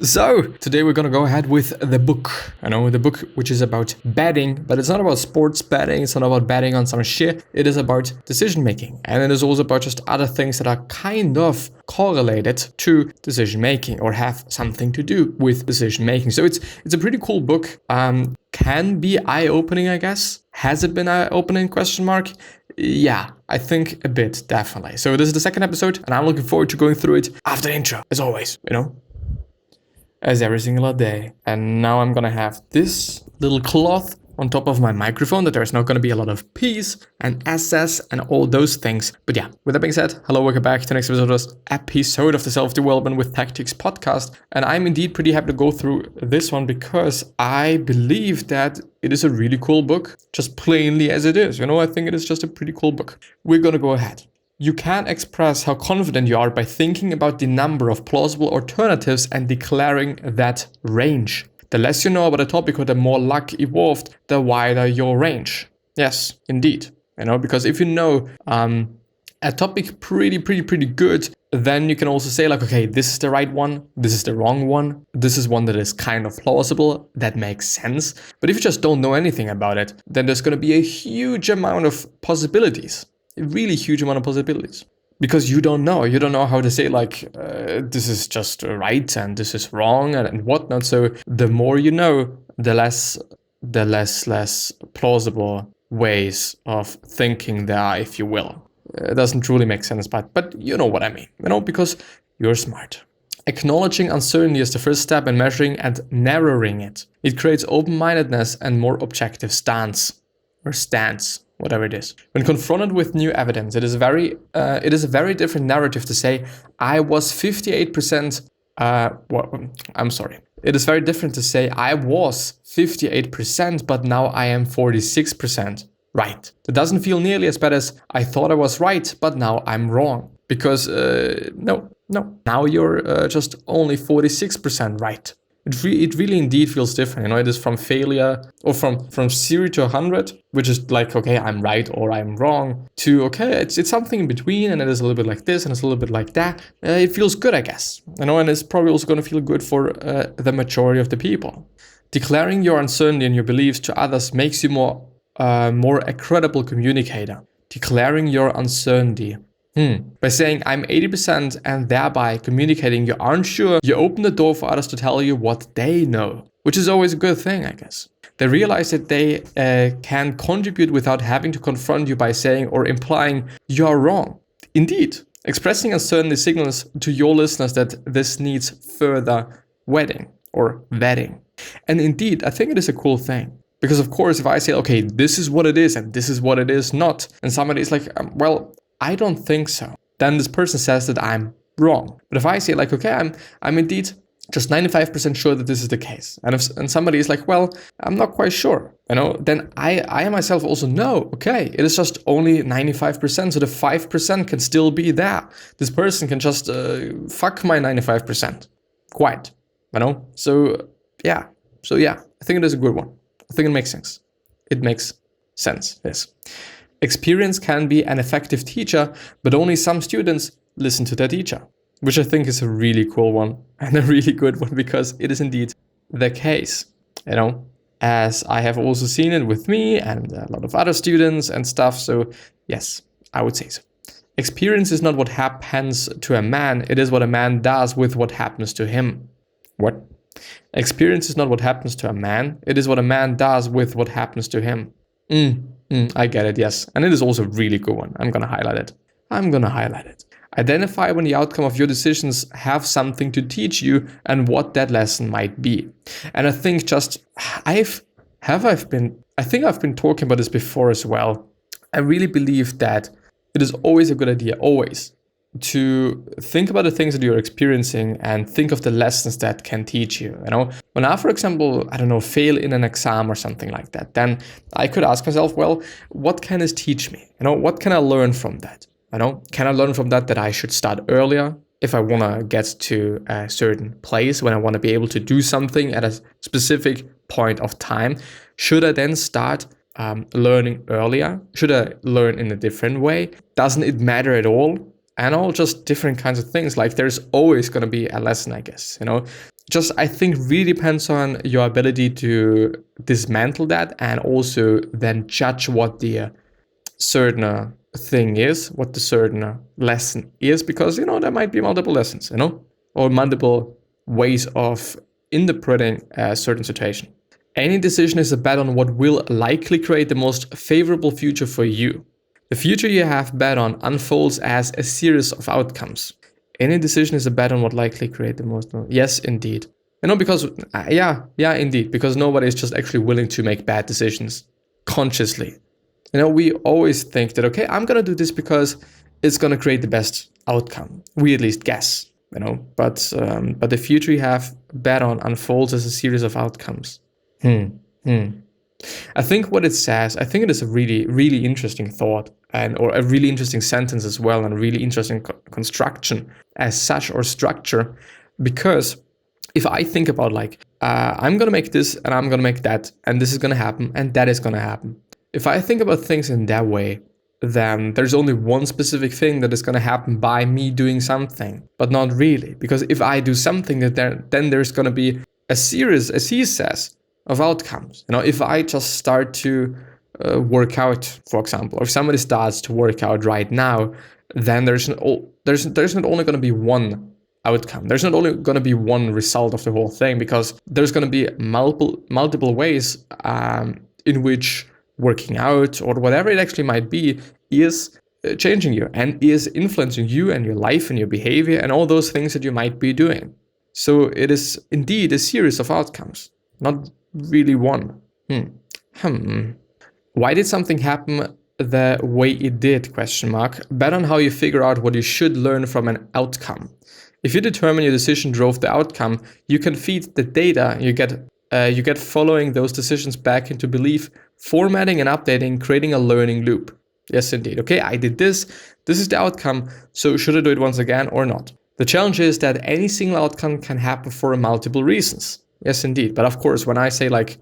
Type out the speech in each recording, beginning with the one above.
So, today we're gonna go ahead with the book. The book which is about betting, but it's not about sports betting, it's not about betting on some shit. It is about decision making. And it is also about just other things that are kind of correlated to decision making or have something to do with decision making. So it's a pretty cool book. Can be eye-opening, I guess. Has it been eye-opening, question mark? Yeah, I think a bit, definitely. So this is the second episode, and I'm looking forward to going through it after the intro, as always, as every single day. And now I'm gonna have this little cloth on top of my microphone that there's not gonna be a lot of P's and S's and all those things. But yeah, with that being said, hello, welcome back to the next episode of the Self-Development with Tactics podcast. And I'm indeed pretty happy to go through this one because I believe that it is a really cool book, just plainly as it is. I think it is just a pretty cool book. We're gonna go ahead. You can express how confident you are by thinking about the number of plausible alternatives and declaring that range. The less you know about a topic or the more luck evolved, the wider your range. Yes, indeed. Because if you know a topic pretty good, then you can also say like, okay, this is the right one, this is the wrong one, this is one that is kind of plausible, that makes sense. But if you just don't know anything about it, then there's going to be a huge amount of possibilities. A really huge amount of possibilities, because you don't know how to say like this is just right and this is wrong and whatnot. So the more you know, the less plausible ways of thinking there are, if you will. It doesn't truly make sense, but you know what I mean, because you're smart. Acknowledging uncertainty is the first step in measuring and narrowing it. It creates open-mindedness and more objective stance, whatever it is. When confronted with new evidence, it is a very different narrative to say, I was 58%, It is very different to say, I was 58%, but now I am 46% right. That doesn't feel nearly as bad as, I thought I was right, but now I'm wrong. Because, no, now you're just only 46% right. It really indeed feels different. It is from failure or from 0 to 100, which is like, okay, I'm right or I'm wrong, to, okay, it's something in between, and it is a little bit like this and it's a little bit like that. It feels good, I guess. And it's probably also going to feel good for the majority of the people. Declaring your uncertainty and your beliefs to others makes you more a credible communicator. Declaring your uncertainty. By saying I'm 80% and thereby communicating you aren't sure, you open the door for others to tell you what they know, which is always a good thing, I guess. They realize that they can contribute without having to confront you by saying or implying you're wrong. Indeed, expressing uncertainty signals to your listeners that this needs further vetting. And indeed, I think it is a cool thing. Because of course, if I say, okay, this is what it is and this is what it is not, and somebody is like, well, I don't think so, then this person says that I'm wrong. But if I say like, okay, I'm indeed just 95% sure that this is the case, and somebody is like, well, I'm not quite sure, then I myself also know, okay, it is just only 95%, so the 5% can still be there. This person can just fuck my 95%, quite, So yeah, I think it is a good one. I think it makes sense. It makes sense, yes. Experience can be an effective teacher, but only some students listen to their teacher, which I think is a really cool one and a really good one, because it is indeed the case, as I have also seen it with me and a lot of other students and stuff. So yes, I would say so. Experience is not what happens to a man, it is what a man does with what happens to him. What? Experience is not what happens to a man, it is what a man does with what happens to him. I get it, yes. And it is also a really good one. I'm going to highlight it. Identify when the outcome of your decisions have something to teach you and what that lesson might be. And I think I've been talking about this before as well. I really believe that it is always a good idea, always, to think about the things that you're experiencing and think of the lessons that can teach you. When I, for example, fail in an exam or something like that, then I could ask myself, well, what can this teach me? What can I learn from that? Can I learn from that I should start earlier if I want to get to a certain place, when I want to be able to do something at a specific point of time? Should I then start learning earlier? Should I learn in a different way? Doesn't it matter at all? And all just different kinds of things. Like there's always going to be a lesson, I guess, just, I think, really depends on your ability to dismantle that and also then judge what the certain thing is, what the certain lesson is, because, there might be multiple lessons, or multiple ways of interpreting a certain situation. Any decision is a bet on what will likely create the most favorable future for you. The future you have bet on unfolds as a series of outcomes. Any decision is a bet on what likely create the most. Yes, indeed. Because, yeah, indeed, because nobody is just actually willing to make bad decisions consciously. We always think that, okay, I'm going to do this because it's going to create the best outcome. We at least guess, but the future you have bet on unfolds as a series of outcomes. I think what it says, I think it is a really, really interesting thought or a really interesting sentence as well, and a really interesting construction as such, or structure, because if I think about I'm going to make this and I'm going to make that, and this is going to happen and that is going to happen. If I think about things in that way, then there's only one specific thing that is going to happen by me doing something, but not really. Because if I do something, then there's going to be a series, as he says, of outcomes. If I just start to work out, for example, or if somebody starts to work out right now, then there's not only going to be one outcome. There's not only going to be one result of the whole thing, because there's going to be multiple ways in which working out or whatever it actually might be is changing you and is influencing you and your life and your behavior and all those things that you might be doing. So it is indeed a series of outcomes, not really one. Why did something happen the way it did? ? Bet on how you figure out what you should learn from an outcome. If you determine your decision drove the outcome, you can feed the data you get following those decisions back into belief, formatting and updating, creating a learning loop. Yes, indeed. Okay, I did this. This is the outcome. So should I do it once again or not? The challenge is that any single outcome can happen for multiple reasons. Yes, indeed. But of course, when I say what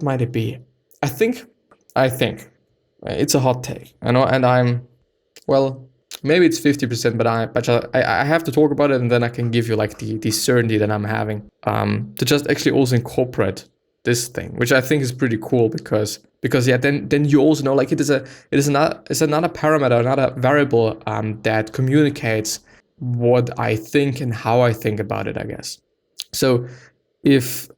might it be? I think it's a hot take, and maybe it's 50%, but I have to talk about it, and then I can give you the certainty that I'm having to just actually also incorporate this thing, which I think is pretty cool because yeah, then you also know it's another parameter, another variable that communicates what I think and how I think about it, I guess. So if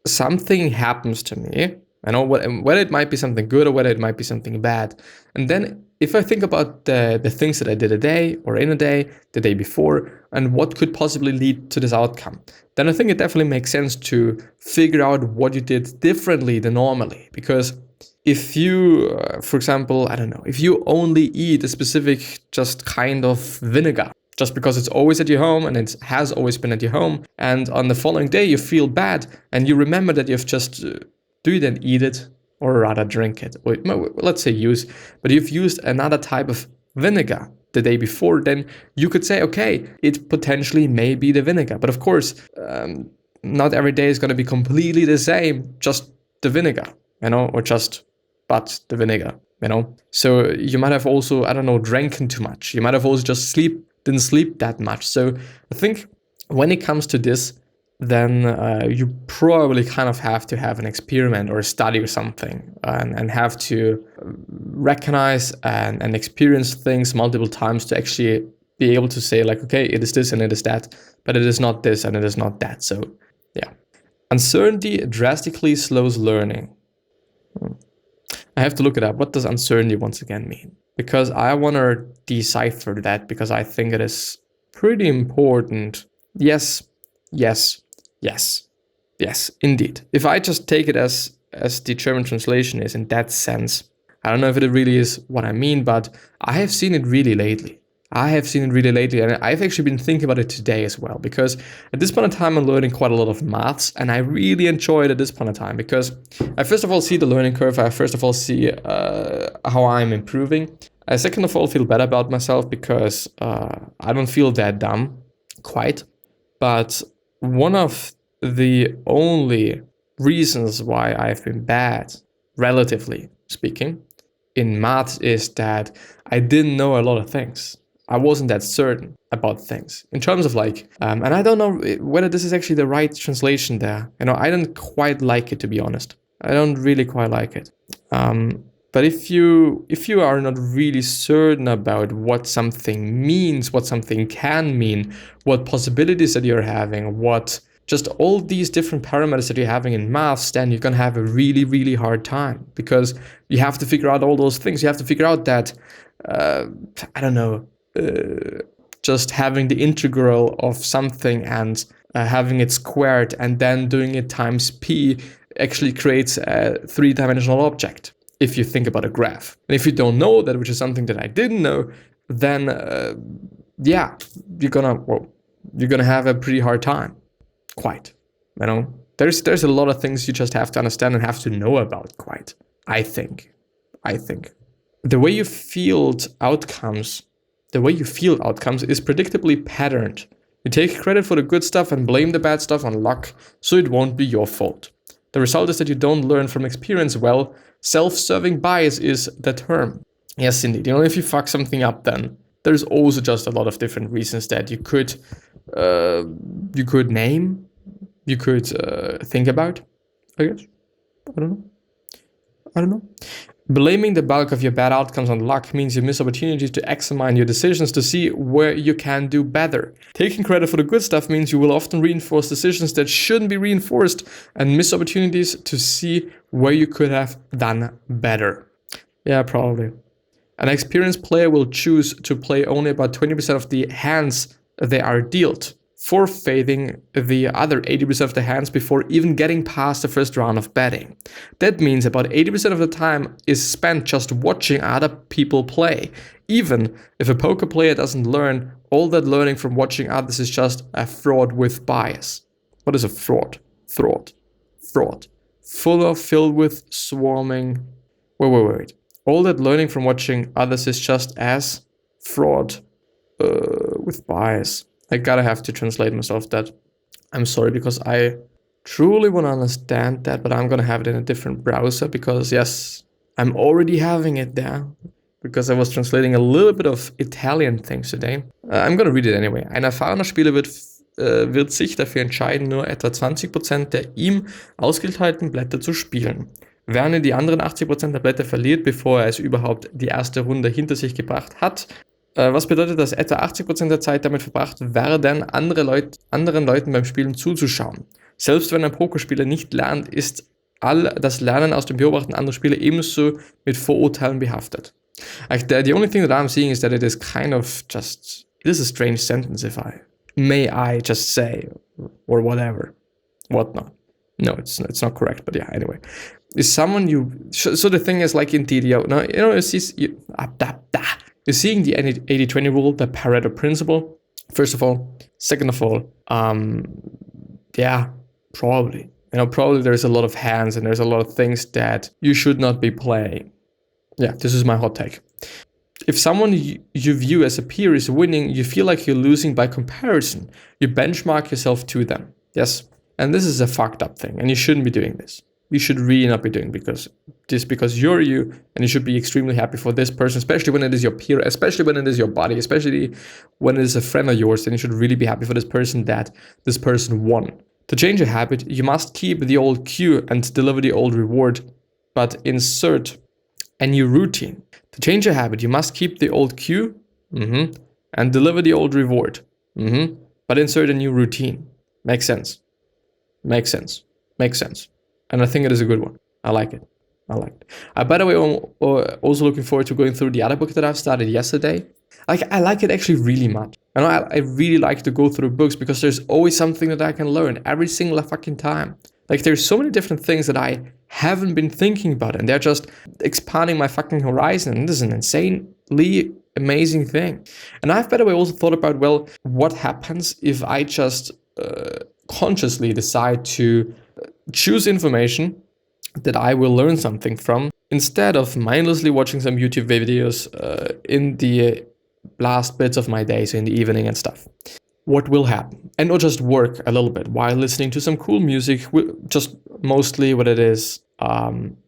something happens to me, I know whether it might be something good or whether it might be something bad, and then if I think about the things that I did a day or in a day, the day before, and what could possibly lead to this outcome, then I think it definitely makes sense to figure out what you did differently than normally. Because if you, for example, I don't know, if you only eat a specific just kind of vinegar, just because it's always at your home and it has always been at your home, and on the following day you feel bad and you remember that you've just, do you then eat it? Or rather drink it, or let's say but you've used another type of vinegar the day before, then you could say, okay, it potentially may be the vinegar. But of course, not every day is going to be completely the same, just the vinegar, or but the vinegar, So you might have also, I don't know, drinking too much. You might have also just didn't sleep that much. So I think when it comes to this, then you probably kind of have to have an experiment or a study or something, and have to recognize and experience things multiple times to actually be able to say okay, it is this and it is that, but it is not this and it is not that. So yeah. Uncertainty drastically slows learning. I have to look it up. What does uncertainty once again mean? Because I want to decipher that, because I think it is pretty important. Yes, indeed. If I just take it as the German translation is in that sense, I don't know if it really is what I mean, but I have seen it really lately. And I've actually been thinking about it today as well, because at this point in time, I'm learning quite a lot of maths, and I really enjoy it at this point in time, because I first of all see the learning curve. I first of all see how I'm improving. I second of all feel better about myself, because I don't feel that dumb, quite. But one of the only reasons why I've been bad, relatively speaking, in maths is that I didn't know a lot of things. I wasn't that certain. about things in terms of like, and I don't know whether this is actually the right translation there. I don't quite like it, to be honest. I don't really quite like it. But if you are not really certain about what something means, what something can mean, what possibilities that you're having, what just all these different parameters that you're having in maths, then you're gonna have a really, really hard time, because you have to figure out all those things. You have to figure out that, I don't know, just having the integral of something and having it squared and then doing it times p actually creates a three-dimensional object, if you think about a graph. And if you don't know that, which is something that I didn't know, then yeah, you're gonna have a pretty hard time. Quite. There's a lot of things you just have to understand and have to know about, quite. I think. The way you feel outcomes is predictably patterned. You take credit for the good stuff and blame the bad stuff on luck, so it won't be your fault. The result is that you don't learn from experience well. Self-serving bias is the term. Yes, indeed. If you fuck something up, then there's also just a lot of different reasons that you could name, you could think about, I guess. I don't know. Blaming the bulk of your bad outcomes on luck means you miss opportunities to examine your decisions to see where you can do better. Taking credit for the good stuff means you will often reinforce decisions that shouldn't be reinforced and miss opportunities to see where you could have done better. Yeah, probably. An experienced player will choose to play only about 20% of the hands they are dealt, forfeiting the other 80% of the hands before even getting past the first round of betting. That means about 80% of the time is spent just watching other people play. Even if a poker player doesn't learn, all that learning from watching others is just a fraud with bias. What is a fraud? Fraud. Filled with swarming. Wait. All that learning from watching others is just as fraud with bias. I gotta have to translate myself that. I'm sorry, because I truly want to understand that, but I'm gonna have it in a different browser, because yes, I'm already having it there, because I was translating a little bit of Italian things today. I'm gonna read it anyway. Ein erfahrener Spieler wird sich dafür entscheiden, nur etwa 20% der ihm ausgeteilten Blätter zu spielen. Während er die anderen 80% der Blätter verliert, bevor er es überhaupt die erste Runde hinter sich gebracht hat. Was bedeutet, dass etwa 80% der Zeit damit verbracht werden, anderen Leuten beim Spielen zuzuschauen. Selbst wenn ein Pokerspieler nicht lernt, ist all das Lernen aus dem Beobachten anderer Spieler ebenso mit Vorurteilen behaftet. The only thing that I'm seeing is that it is kind of just, it is a strange sentence if I just say, or whatever, whatnot. No, it's not correct, but yeah, anyway. Is someone so the thing is, like in DDO, you're seeing the 80-20 rule, the Pareto principle, first of all. Second of all, yeah, probably. Probably there's a lot of hands and there's a lot of things that you should not be playing. Yeah, this is my hot take. If someone you view as a peer is winning, you feel like you're losing by comparison. You benchmark yourself to them. Yes, and this is a fucked up thing, and you shouldn't be doing this. You should really not be doing because you're you, and you should be extremely happy for this person, especially when it is your peer, especially when it is your buddy, especially when it is a friend of yours. Then you should really be happy for this person that this person won. To change a habit, you must keep the old cue and deliver the old reward, but insert a new routine. To change a habit, you must keep the old cue and deliver the old reward, but insert a new routine. Makes sense. And I think it is a good one. I like it. By the way, I'm also looking forward to going through the other book that I've started yesterday. I like it actually really much. I really like to go through books because there's always something that I can learn every single fucking time. There's so many different things that I haven't been thinking about, and they're just expanding my fucking horizon. And this is an insanely amazing thing. And I've, by the way, also thought about, well, what happens if I just consciously decide to choose information that I will learn something from instead of mindlessly watching some YouTube videos in the last bits of my day, so in the evening and stuff. What will happen? And not just work a little bit while listening to some cool music, just mostly what it is,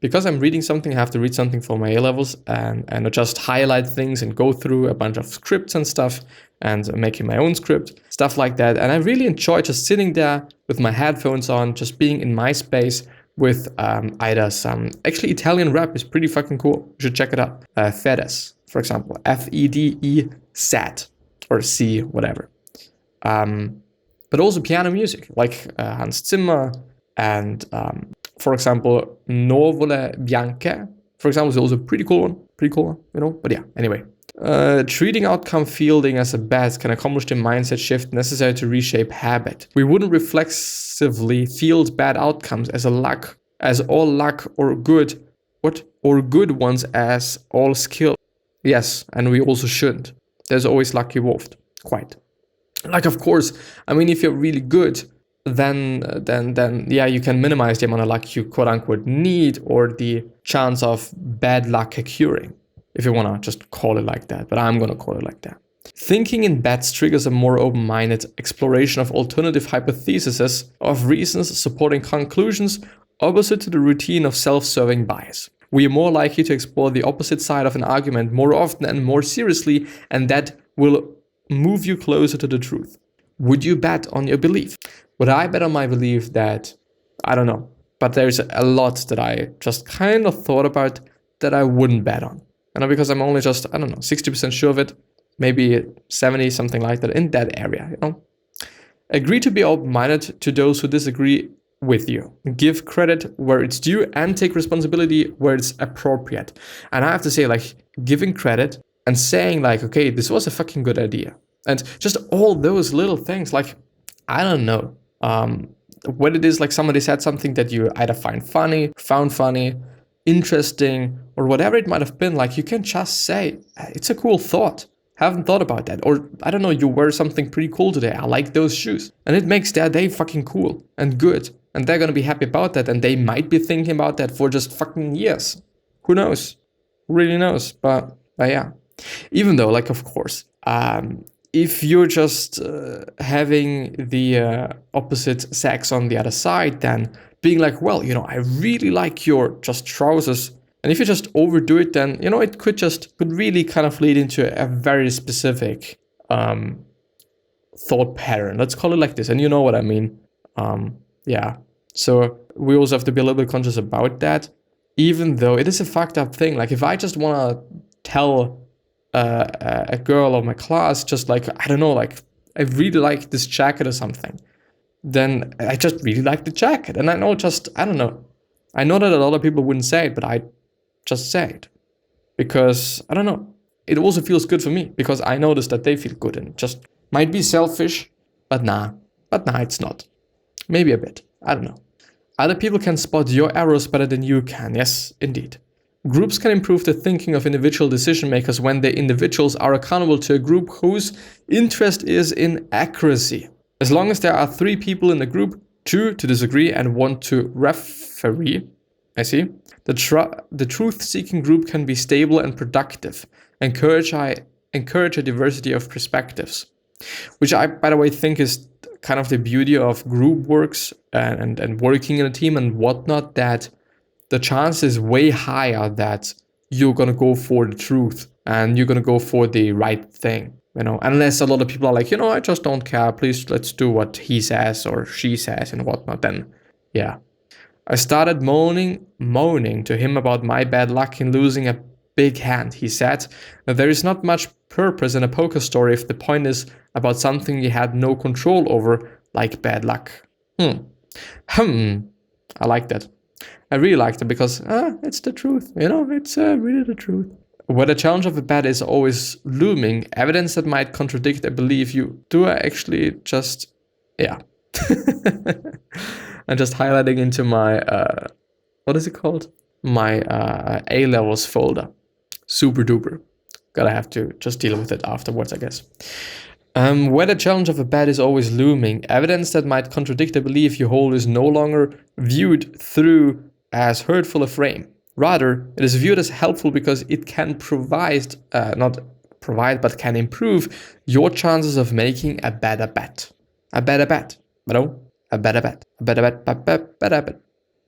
because I'm reading something, I have to read something for my A-levels and just highlight things and go through a bunch of scripts and stuff and making my own script, stuff like that. And I really enjoy just sitting there with my headphones on, just being in my space with either some, actually Italian rap is pretty fucking cool. You should check it out. Fedes, for example, Fede Sat or C, whatever. But also piano music like Hans Zimmer and for example, Nuvole Bianche, for example, is also a pretty cool one, you know, but yeah, anyway. Treating outcome fielding as a bet can accomplish the mindset shift necessary to reshape habit. We wouldn't reflexively field bad outcomes as all luck or good ones as all skill. Yes, and we also shouldn't. There's always luck involved, quite. Like, of course, I mean, if you're really good, then yeah, you can minimize the amount of luck you quote unquote need or the chance of bad luck occurring, if you want to just call it like that, but I'm going to call it like that. Thinking in bets triggers a more open-minded exploration of alternative hypotheses of reasons supporting conclusions opposite to the routine of self-serving bias. We are more likely to explore the opposite side of an argument more often and more seriously, and that will move you closer to the truth. Would you bet on your belief? Would I bet on my belief that, I don't know, but there's a lot that I just kind of thought about that I wouldn't bet on. You know, because I'm only just, I don't know, 60% sure of it, maybe 70, something like that, in that area, you know. Agree to be open-minded to those who disagree with you. Give credit where it's due and take responsibility where it's appropriate. And I have to say, like, giving credit and saying like, okay, this was a fucking good idea. And just all those little things, like, I don't know. When it is like somebody said something that you either found funny, interesting, or whatever it might have been, like, you can just say, it's a cool thought. Haven't thought about that. Or, I don't know, you wear something pretty cool today. I like those shoes. And it makes their day fucking cool and good. And they're going to be happy about that. And they might be thinking about that for just fucking years. Who knows? Who really knows? But yeah. Even though, like, of course, if you're just having the opposite sex on the other side, then being like, well, you know, I really like your just trousers. And if you just overdo it, then, you know, it could really kind of lead into a very specific thought pattern. Let's call it like this. And you know what I mean. Yeah. So we also have to be a little bit conscious about that, even though it is a fucked up thing. Like, if I just want to tell a girl of my class, just like, I don't know, like, I really like this jacket or something, then I just really like the jacket. And I know I don't know. I know that a lot of people wouldn't say it, but I just say it because, I don't know, it also feels good for me because I notice that they feel good, and just might be selfish, but nah, it's not. Maybe a bit. I don't know. Other people can spot your errors better than you can. Yes, indeed. Groups can improve the thinking of individual decision makers when the individuals are accountable to a group whose interest is in accuracy. As long as there are 3 people in the group, 2 to disagree and 1 to referee, I see, the truth-seeking group can be stable and productive, encourage a diversity of perspectives, which I, by the way, think is kind of the beauty of group works and working in a team and whatnot, that the chance is way higher that you're going to go for the truth and you're going to go for the right thing, you know, unless a lot of people are like, you know, I just don't care. Please, let's do what he says or she says and whatnot. Then, yeah. I started moaning to him about my bad luck in losing a big hand. He said that there is not much purpose in a poker story if the point is about something you had no control over, like bad luck. I like that. I really liked it because it's the truth, you know, it's really the truth. Where the challenge of a bet is always looming, evidence that might contradict a belief you do actually just, yeah. I'm just highlighting into my, what is it called? My A-levels folder. Super duper. Gotta have to just deal with it afterwards, I guess. Where the challenge of a bet is always looming, evidence that might contradict a belief you hold is no longer viewed through as hurtful a frame. Rather, it is viewed as helpful because it can but can improve your chances of making a better bet. A better bet. No, a better bet. A better bet.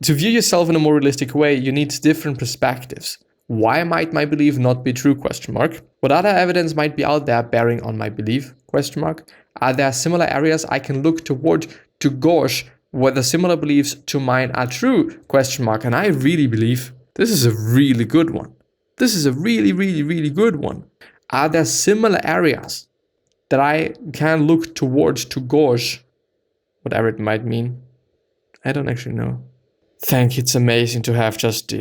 To view yourself in a more realistic way, you need different perspectives. Why might my belief not be true? Question mark. What other evidence might be out there bearing on my belief? Question mark. Are there similar areas I can look toward to gauge whether similar beliefs to mine are true? Question mark. And I really believe this is a really good one. This is a really, really, really good one. Are there similar areas that I can look towards to gauge, whatever it might mean? I don't actually know. Thank you. It's amazing to have just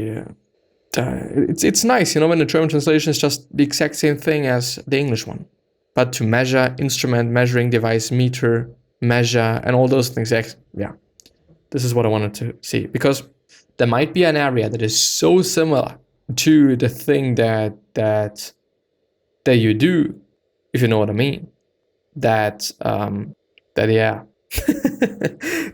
it's nice, when the German translation is just the exact same thing as the English one. But to measure, instrument, measuring device, meter, measure, and all those things, yeah. This is what I wanted to see. Because there might be an area that is so similar to the thing that you do, if you know what I mean. That yeah.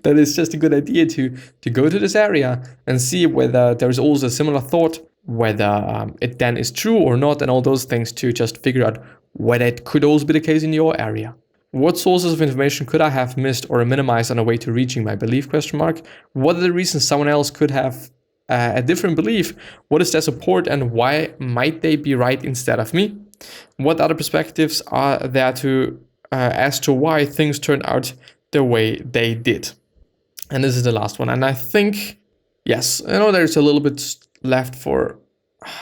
That is just a good idea to go to this area and see whether there is also a similar thought, whether it then is true or not, and all those things to just figure out whether it could also be the case in your area. What sources of information could I have missed or minimized on the way to reaching my belief? Question mark. What are the reasons someone else could have a different belief? What is their support and why might they be right instead of me? What other perspectives are there to as to why things turned out the way they did? And this is the last one. And I think, yes, I know there's a little bit left for,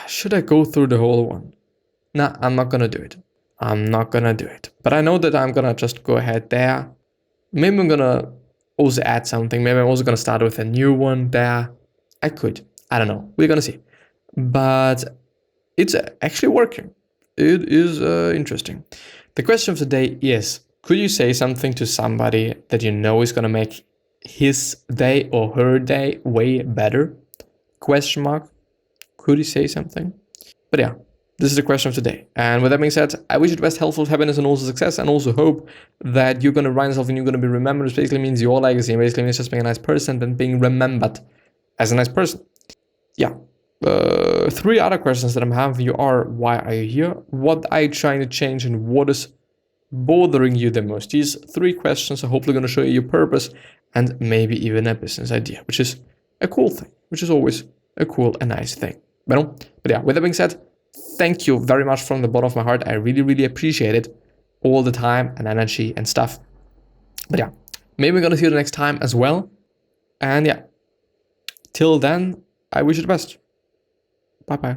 should I go through the whole one? Nah, I'm not gonna do it. I'm not gonna do it. But I know that I'm gonna just go ahead there. Maybe I'm gonna also add something. Maybe I'm also gonna start with a new one there. I could. I don't know. We're gonna see. But it's actually working. It is interesting. The question of the day is, could you say something to somebody that you know is gonna make his day or her day way better? Question mark. Could you say something? But yeah, this is the question of today. And with that being said, I wish you the best health, happiness, and also success, and also hope that you're going to write yourself and you're going to be remembered, which basically means your legacy, and basically means just being a nice person and being remembered as a nice person. Yeah. 3 other questions that I'm having you are, why are you here? What are you trying to change? And what is bothering you the most? These 3 questions are hopefully going to show you your purpose and maybe even a business idea, which is a cool thing, which is always a cool and nice thing. But yeah, with that being said, thank you very much from the bottom of my heart. I really, really appreciate it. All the time and energy and stuff. But yeah, maybe we're going to see you the next time as well. And yeah, till then, I wish you the best. Bye-bye.